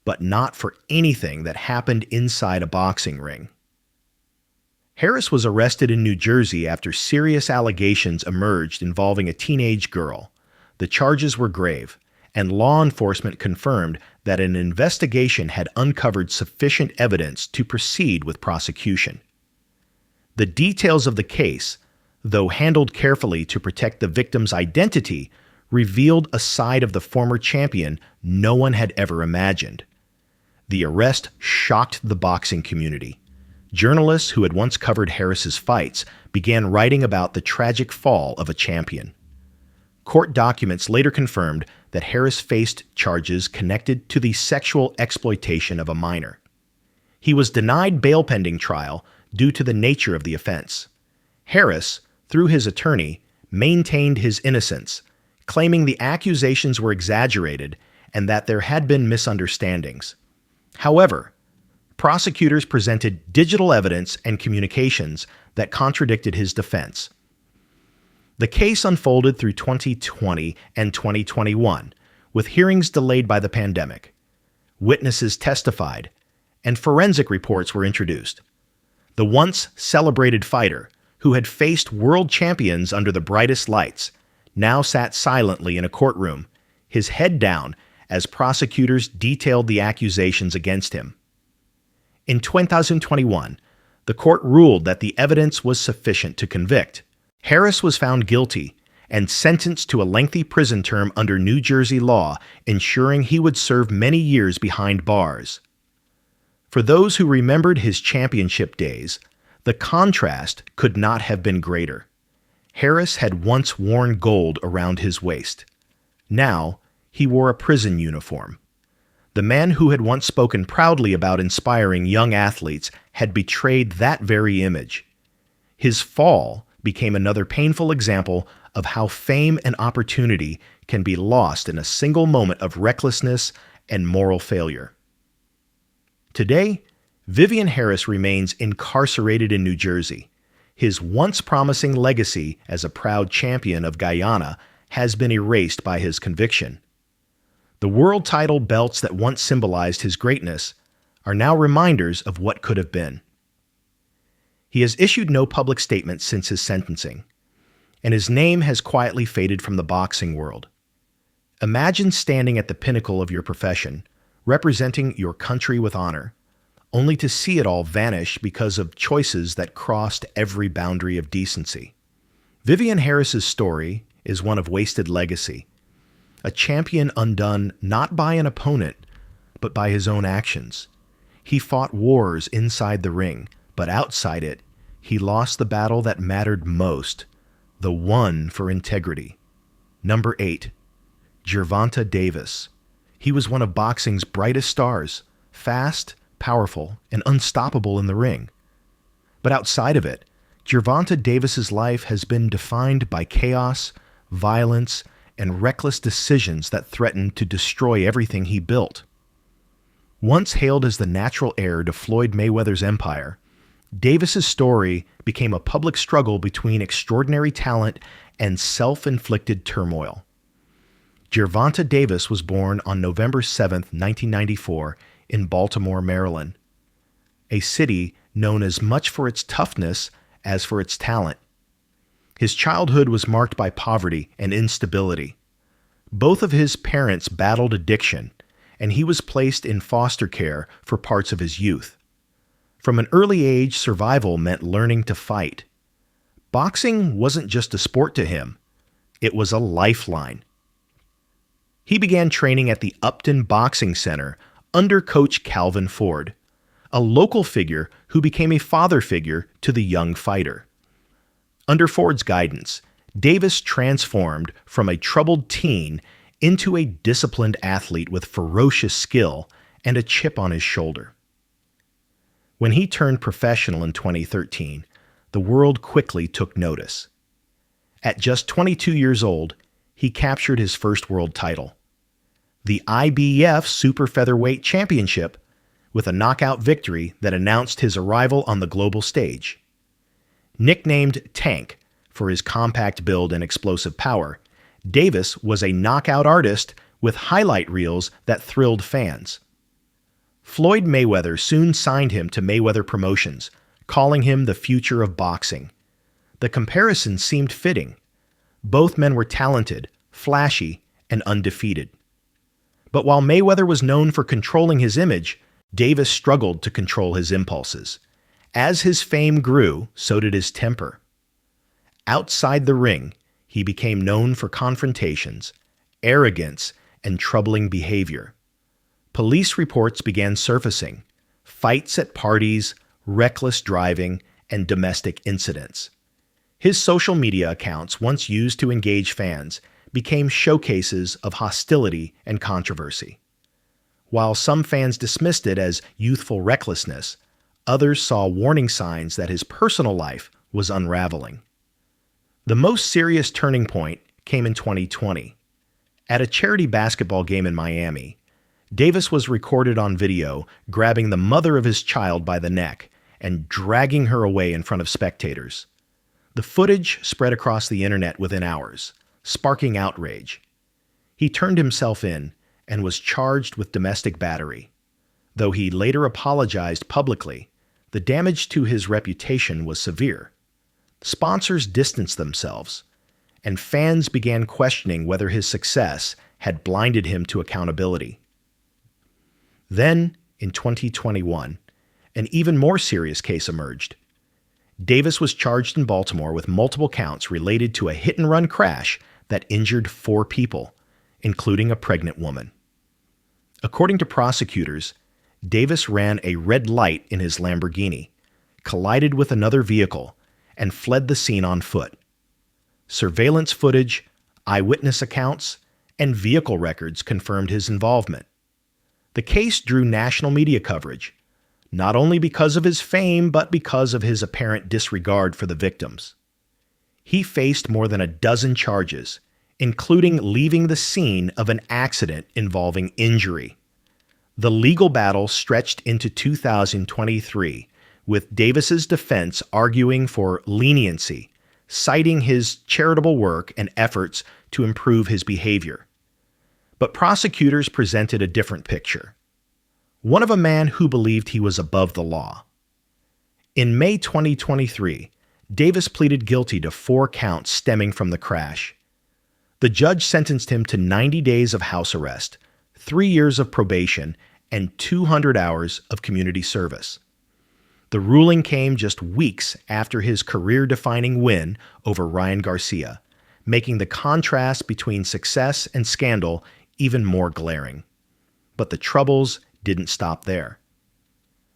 but not for anything that happened inside a boxing ring. Harris was arrested in New Jersey after serious allegations emerged involving a teenage girl. The charges were grave, and law enforcement confirmed that an investigation had uncovered sufficient evidence to proceed with prosecution. The details of the case, though handled carefully to protect the victim's identity, revealed a side of the former champion no one had ever imagined. The arrest shocked the boxing community. Journalists who had once covered Harris's fights began writing about the tragic fall of a champion. Court documents later confirmed that Harris faced charges connected to the sexual exploitation of a minor. He was denied bail pending trial due to the nature of the offense. Harris, through his attorney, maintained his innocence, claiming the accusations were exaggerated and that there had been misunderstandings. However, prosecutors presented digital evidence and communications that contradicted his defense. The case unfolded through 2020 and 2021, with hearings delayed by the pandemic. Witnesses testified, and forensic reports were introduced. The once celebrated fighter, who had faced world champions under the brightest lights, now sat silently in a courtroom, his head down, as prosecutors detailed the accusations against him. In 2021, the court ruled that the evidence was sufficient to convict. Harris was found guilty and sentenced to a lengthy prison term under New Jersey law, ensuring he would serve many years behind bars. For those who remembered his championship days, the contrast could not have been greater. Harris had once worn gold around his waist. Now, he wore a prison uniform. The man who had once spoken proudly about inspiring young athletes had betrayed that very image. His fall became another painful example of how fame and opportunity can be lost in a single moment of recklessness and moral failure. Today, Vivian Harris remains incarcerated in New Jersey. His once promising legacy as a proud champion of Guyana has been erased by his conviction. The world title belts that once symbolized his greatness are now reminders of what could have been. He has issued no public statements since his sentencing, and his name has quietly faded from the boxing world. Imagine standing at the pinnacle of your profession, representing your country with honor, only to see it all vanish because of choices that crossed every boundary of decency. Vivian Harris's story is one of wasted legacy, a champion undone not by an opponent, but by his own actions. He fought wars inside the ring, but outside it, he lost the battle that mattered most, the one for integrity. Number 8, Gervonta Davis. He was one of boxing's brightest stars, fast, powerful, and unstoppable in the ring. But outside of it, Gervonta Davis's life has been defined by chaos, violence, and reckless decisions that threatened to destroy everything he built. Once hailed as the natural heir to Floyd Mayweather's empire, Davis's story became a public struggle between extraordinary talent and self-inflicted turmoil. Gervonta Davis was born on November 7, 1994, in Baltimore, Maryland, a city known as much for its toughness as for its talent. His childhood was marked by poverty and instability. Both of his parents battled addiction, and he was placed in foster care for parts of his youth. From an early age, survival meant learning to fight. Boxing wasn't just a sport to him, it was a lifeline. He began training at the Upton Boxing Center under coach Calvin Ford, a local figure who became a father figure to the young fighter. Under Ford's guidance, Davis transformed from a troubled teen into a disciplined athlete with ferocious skill and a chip on his shoulder. When he turned professional in 2013, the world quickly took notice. At just 22 years old, he captured his first world title, the IBF Super Featherweight Championship, with a knockout victory that announced his arrival on the global stage. Nicknamed Tank for his compact build and explosive power, Davis was a knockout artist with highlight reels that thrilled fans. Floyd Mayweather soon signed him to Mayweather Promotions, calling him the future of boxing. The comparison seemed fitting. Both men were talented, flashy, and undefeated. But while Mayweather was known for controlling his image, Davis struggled to control his impulses. As his fame grew, so did his temper. Outside the ring, he became known for confrontations, arrogance, and troubling behavior. Police reports began surfacing, fights at parties, reckless driving, and domestic incidents. His social media accounts, once used to engage fans, became showcases of hostility and controversy. While some fans dismissed it as youthful recklessness, others saw warning signs that his personal life was unraveling. The most serious turning point came in 2020. At a charity basketball game in Miami, Davis was recorded on video grabbing the mother of his child by the neck and dragging her away in front of spectators. The footage spread across the internet within hours, sparking outrage. He turned himself in and was charged with domestic battery. Though he later apologized publicly, the damage to his reputation was severe. Sponsors distanced themselves, and fans began questioning whether his success had blinded him to accountability. Then, in 2021, an even more serious case emerged. Davis was charged in Baltimore with multiple counts related to a hit-and-run crash that injured 4 people, including a pregnant woman. According to prosecutors, Davis ran a red light in his Lamborghini, collided with another vehicle, and fled the scene on foot. Surveillance footage, eyewitness accounts, and vehicle records confirmed his involvement. The case drew national media coverage, not only because of his fame, but because of his apparent disregard for the victims. He faced more than a dozen charges, including leaving the scene of an accident involving injury. The legal battle stretched into 2023, with Davis's defense arguing for leniency, citing his charitable work and efforts to improve his behavior. But prosecutors presented a different picture, one of a man who believed he was above the law. In May 2023, Davis pleaded guilty to 4 counts stemming from the crash. The judge sentenced him to 90 days of house arrest, 3 years of probation, and 200 hours of community service. The ruling came just weeks after his career-defining win over Ryan Garcia, making the contrast between success and scandal even more glaring. But the troubles didn't stop there.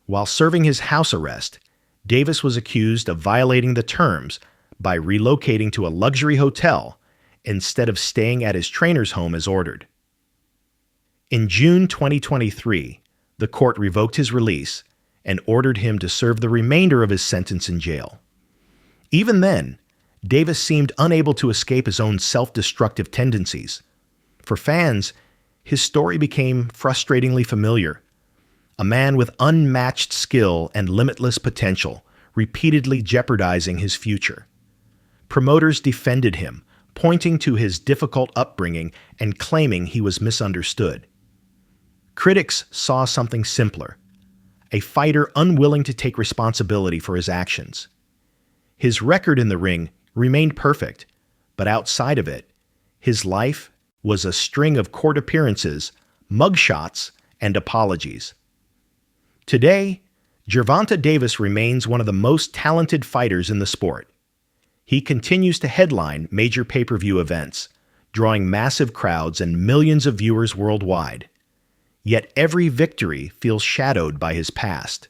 While serving his house arrest, Davis was accused of violating the terms by relocating to a luxury hotel instead of staying at his trainer's home as ordered. In June 2023, the court revoked his release and ordered him to serve the remainder of his sentence in jail. Even then, Davis seemed unable to escape his own self-destructive tendencies. For fans, his story became frustratingly familiar. A man with unmatched skill and limitless potential, repeatedly jeopardizing his future. Promoters defended him, pointing to his difficult upbringing and claiming he was misunderstood. Critics saw something simpler, a fighter unwilling to take responsibility for his actions. His record in the ring remained perfect, but outside of it, his life was a string of court appearances, mugshots, and apologies. Today, Gervonta Davis remains one of the most talented fighters in the sport. He continues to headline major pay-per-view events, drawing massive crowds and millions of viewers worldwide. Yet every victory feels shadowed by his past.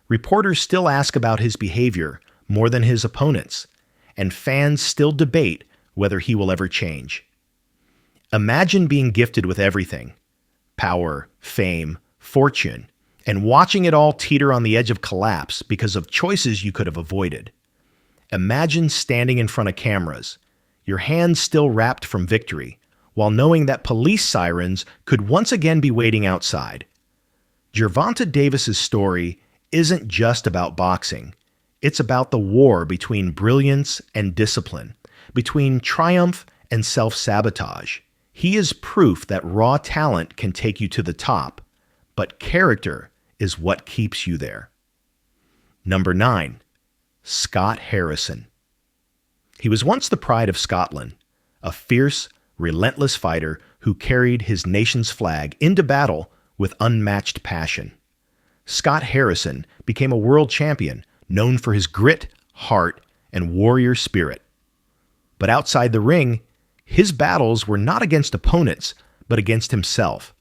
Reporters still ask about his behavior more than his opponents, and fans still debate whether he will ever change. Imagine being gifted with everything: power, fame, fortune, and watching it all teeter on the edge of collapse because of choices you could have avoided. Imagine standing in front of cameras, your hands still wrapped from victory, while knowing that police sirens could once again be waiting outside. Gervonta Davis's story isn't just about boxing. It's about the war between brilliance and discipline, between triumph and self-sabotage. He is proof that raw talent can take you to the top, but character is what keeps you there. Number 9. Scott Harrison. He was once the pride of Scotland, a fierce, relentless fighter who carried his nation's flag into battle with unmatched passion. Scott Harrison became a world champion known for his grit, heart, and warrior spirit. But outside the ring, his battles were not against opponents, but against himself.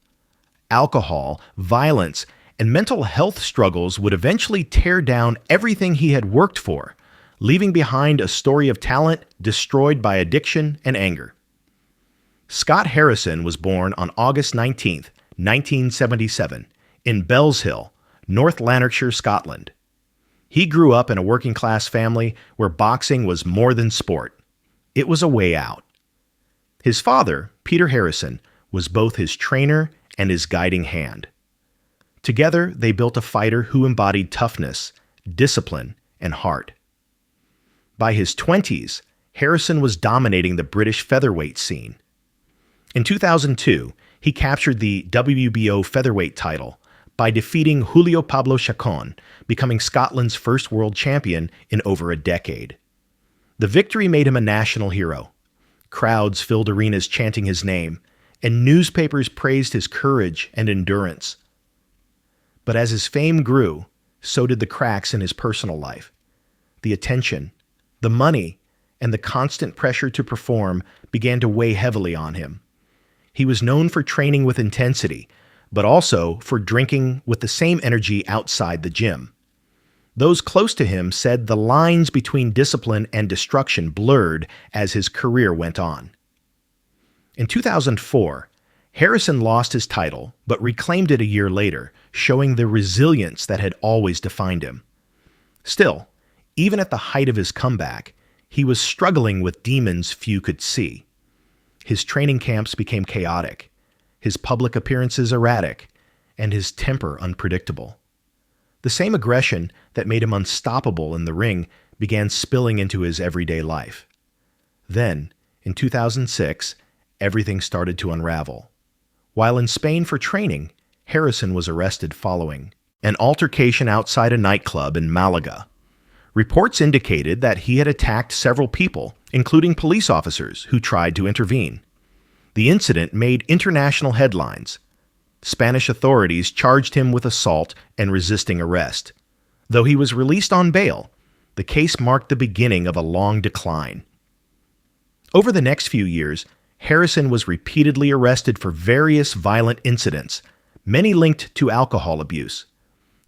Alcohol, violence, and mental health struggles would eventually tear down everything he had worked for, leaving behind a story of talent destroyed by addiction and anger. Scott Harrison was born on August 19, 1977, in Bellshill, North Lanarkshire, Scotland. He grew up in a working-class family where boxing was more than sport. It was a way out. His father, Peter Harrison, was both his trainer and his guiding hand. Together, they built a fighter who embodied toughness, discipline, and heart. By his 20s, Harrison was dominating the British featherweight scene. In 2002, he captured the WBO featherweight title by defeating Julio Pablo Chacon, becoming Scotland's first world champion in over a decade. The victory made him a national hero. Crowds filled arenas chanting his name, and newspapers praised his courage and endurance. But as his fame grew, so did the cracks in his personal life. The attention, the money, and the constant pressure to perform began to weigh heavily on him. He was known for training with intensity, but also for drinking with the same energy outside the gym. Those close to him said the lines between discipline and destruction blurred as his career went on. In 2004, Harrison lost his title, but reclaimed it a year later, showing the resilience that had always defined him. Still, even at the height of his comeback, he was struggling with demons few could see. His training camps became chaotic, his public appearances erratic, and his temper unpredictable. The same aggression that made him unstoppable in the ring began spilling into his everyday life. Then, in 2006, everything started to unravel. While in Spain for training, Harrison was arrested following an altercation outside a nightclub in Malaga. Reports indicated that he had attacked several people, including police officers who tried to intervene. The incident made international headlines. Spanish authorities charged him with assault and resisting arrest. Though he was released on bail, the case marked the beginning of a long decline. Over the next few years, Harrison was repeatedly arrested for various violent incidents, many linked to alcohol abuse.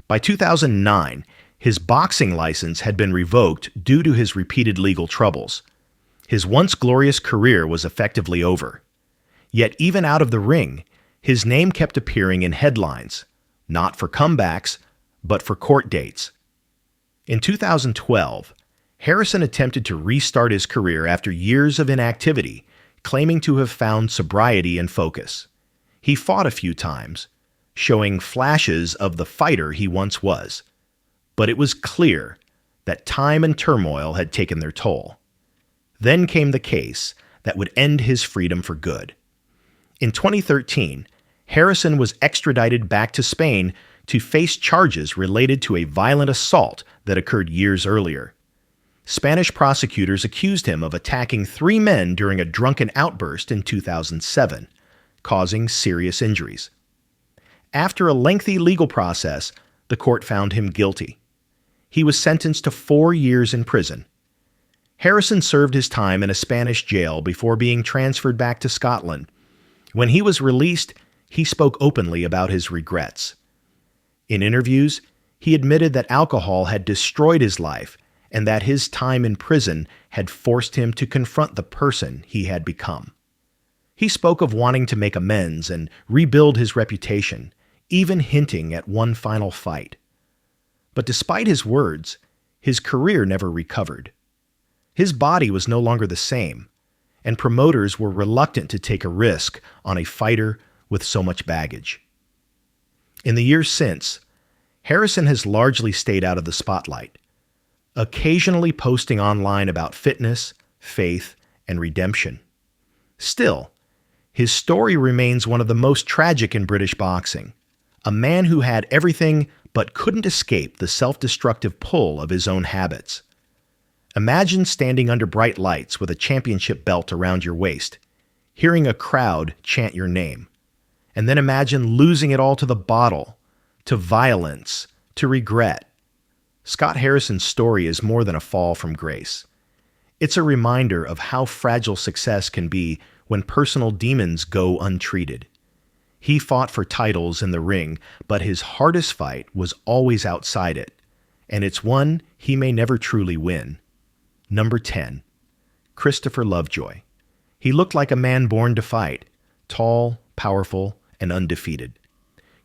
By 2009, his boxing license had been revoked due to his repeated legal troubles. His once glorious career was effectively over. Yet even out of the ring, his name kept appearing in headlines, not for comebacks, but for court dates. In 2012, Harrison attempted to restart his career after years of inactivity, claiming to have found sobriety and focus. He fought a few times, showing flashes of the fighter he once was. But it was clear that time and turmoil had taken their toll. Then came the case that would end his freedom for good. In 2013, Harrison was extradited back to Spain to face charges related to a violent assault that occurred years earlier. Spanish prosecutors accused him of attacking 3 men during a drunken outburst in 2007, causing serious injuries. After a lengthy legal process, the court found him guilty. He was sentenced to 4 years in prison. Harrison served his time in a Spanish jail before being transferred back to Scotland. When he was released, he spoke openly about his regrets. In interviews, he admitted that alcohol had destroyed his life and that his time in prison had forced him to confront the person he had become. He spoke of wanting to make amends and rebuild his reputation, even hinting at one final fight. But despite his words, his career never recovered. His body was no longer the same, and promoters were reluctant to take a risk on a fighter with so much baggage. In the years since, Harrison has largely stayed out of the spotlight, occasionally posting online about fitness, faith, and redemption. Still, his story remains one of the most tragic in British boxing, a man who had everything but couldn't escape the self-destructive pull of his own habits. Imagine standing under bright lights with a championship belt around your waist, hearing a crowd chant your name, and then imagine losing it all to the bottle, to violence, to regret. Scott Harrison's story is more than a fall from grace. It's a reminder of how fragile success can be when personal demons go untreated. He fought for titles in the ring, but his hardest fight was always outside it, and it's one he may never truly win. Number 10. Christopher Lovejoy. He looked like a man born to fight, tall, powerful, and undefeated.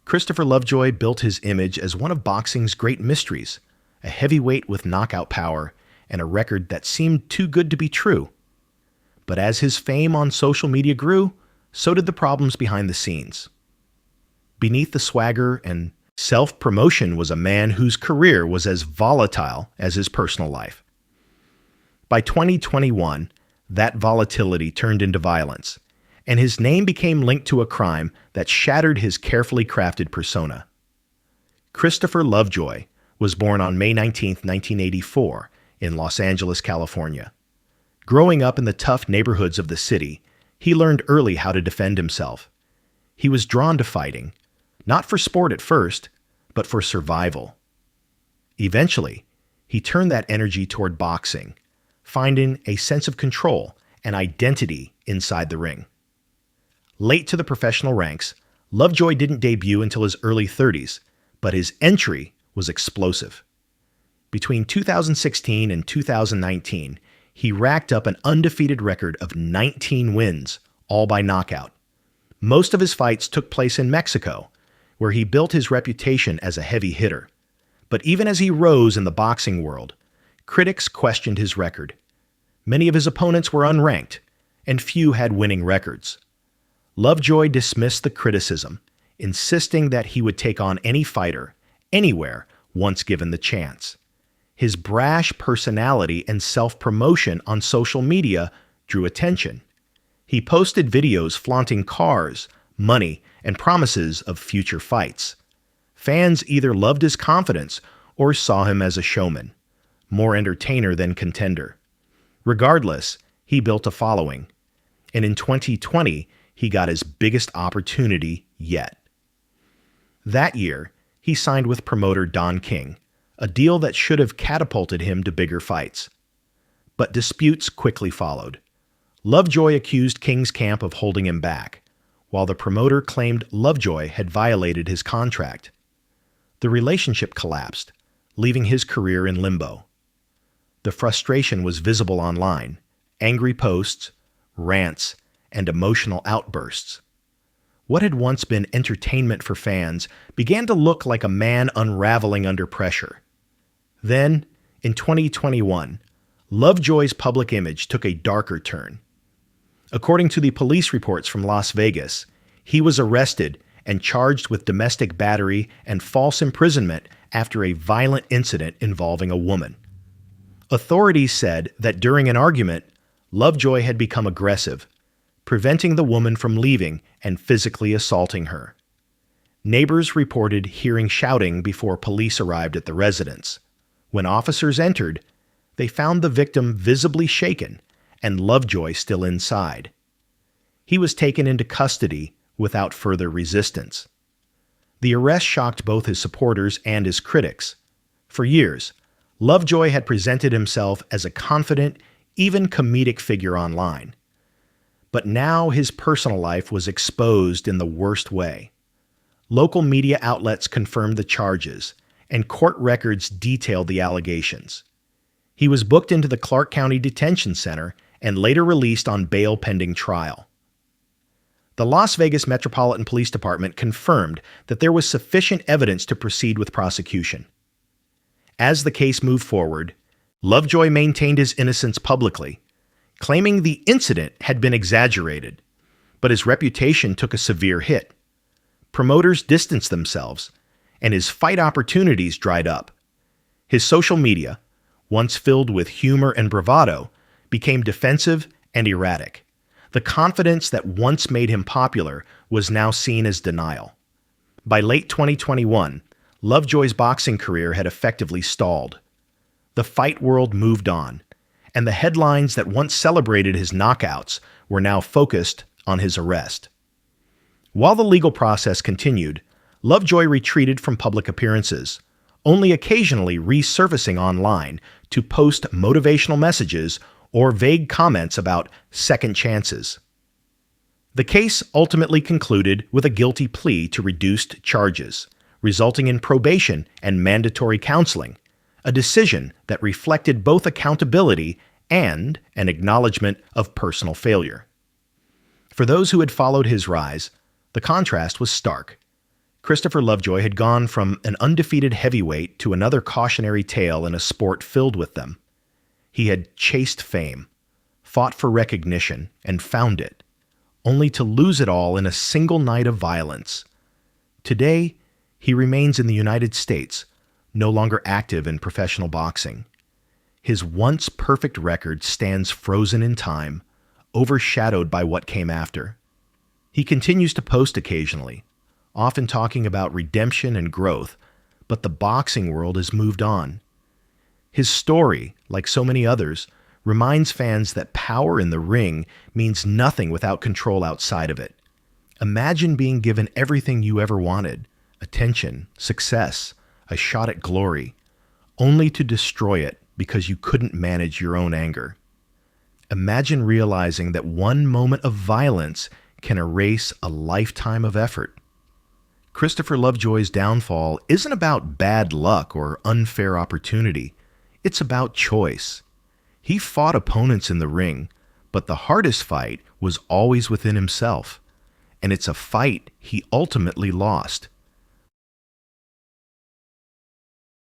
Christopher Lovejoy built his image as one of boxing's great mysteries, a heavyweight with knockout power and a record that seemed too good to be true. But as his fame on social media grew, so did the problems behind the scenes. Beneath the swagger and self-promotion was a man whose career was as volatile as his personal life. By 2021, that volatility turned into violence, and his name became linked to a crime that shattered his carefully crafted persona. Christopher Lovejoy was born on May 19, 1984, in Los Angeles, California. Growing up in the tough neighborhoods of the city, he learned early how to defend himself. He was drawn to fighting, not for sport at first, but for survival. Eventually, he turned that energy toward boxing, finding a sense of control and identity inside the ring. Late to the professional ranks, Lovejoy didn't debut until his early 30s, but his entry was explosive. Between 2016 and 2019, he racked up an undefeated record of 19 wins, all by knockout. Most of his fights took place in Mexico, where he built his reputation as a heavy hitter. But even as he rose in the boxing world, critics questioned his record. Many of his opponents were unranked, and few had winning records. Lovejoy dismissed the criticism, insisting that he would take on any fighter, anywhere, once given the chance. His brash personality and self-promotion on social media drew attention. He posted videos flaunting cars, money, and promises of future fights. Fans either loved his confidence or saw him as a showman, more entertainer than contender. Regardless, he built a following, and in 2020, he got his biggest opportunity yet. That year, he signed with promoter Don King, a deal that should have catapulted him to bigger fights. But disputes quickly followed. Lovejoy accused King's camp of holding him back, while the promoter claimed Lovejoy had violated his contract. The relationship collapsed, leaving his career in limbo. The frustration was visible online: angry posts, rants, and emotional outbursts. What had once been entertainment for fans began to look like a man unraveling under pressure. Then, in 2021, Lovejoy's public image took a darker turn. According to the police reports from Las Vegas, he was arrested and charged with domestic battery and false imprisonment after a violent incident involving a woman. Authorities said that during an argument, Lovejoy had become aggressive, preventing the woman from leaving and physically assaulting her. Neighbors reported hearing shouting before police arrived at the residence. When officers entered, they found the victim visibly shaken and Lovejoy still inside. He was taken into custody without further resistance. The arrest shocked both his supporters and his critics. For years, Lovejoy had presented himself as a confident, even comedic figure online. But now his personal life was exposed in the worst way. Local media outlets confirmed the charges, and court records detailed the allegations. He was booked into the Clark County Detention Center and later released on bail pending trial. The Las Vegas Metropolitan Police Department confirmed that there was sufficient evidence to proceed with prosecution. As the case moved forward, Lovejoy maintained his innocence publicly, claiming the incident had been exaggerated, but his reputation took a severe hit. Promoters distanced themselves, and his fight opportunities dried up. His social media, once filled with humor and bravado, became defensive and erratic. The confidence that once made him popular was now seen as denial. By late 2021, Lovejoy's boxing career had effectively stalled. The fight world moved on, and the headlines that once celebrated his knockouts were now focused on his arrest. While the legal process continued, Lovejoy retreated from public appearances, only occasionally resurfacing online to post motivational messages or vague comments about second chances. The case ultimately concluded with a guilty plea to reduced charges, resulting in probation and mandatory counseling, a decision that reflected both accountability and an acknowledgement of personal failure. For those who had followed his rise, the contrast was stark. Christopher Lovejoy had gone from an undefeated heavyweight to another cautionary tale in a sport filled with them. He had chased fame, fought for recognition, and found it, only to lose it all in a single night of violence. Today, he remains in the United States, no longer active in professional boxing. His once perfect record stands frozen in time, overshadowed by what came after. He continues to post occasionally, often talking about redemption and growth, but the boxing world has moved on. His story, like so many others, reminds fans that power in the ring means nothing without control outside of it. Imagine being given everything you ever wanted: attention, success, a shot at glory, only to destroy it because you couldn't manage your own anger. Imagine realizing that one moment of violence can erase a lifetime of effort. Christopher Lovejoy's downfall isn't about bad luck or unfair opportunity. It's about choice. He fought opponents in the ring, but the hardest fight was always within himself, and it's a fight he ultimately lost.